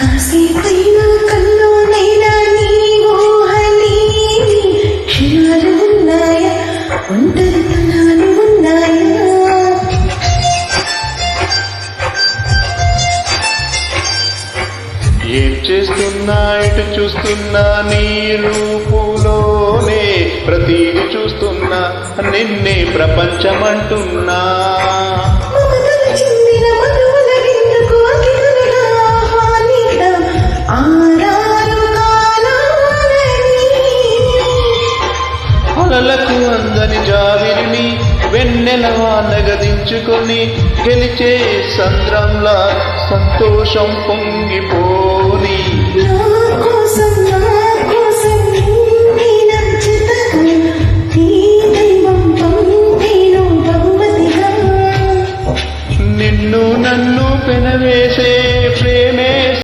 కాసేపైనా కల్లోనైనా నీ ఊహలేని క్షణాలు ఉన్నాయా, ఒంటరితనాలు ఉన్నాయా? ఏం చేస్తున్నా ఎటు చూస్తున్నా నీ రూపులోనే ప్రతిది చూస్తున్నా నిన్నే ప్రపంచమంటున్నా. అలలకు అందని జావిరిని వెన్నెల వానగదించుకొని గెలిచే సంద్రంలా సంతోషం పొంగిపోని. నిన్ను నన్ను పెనవే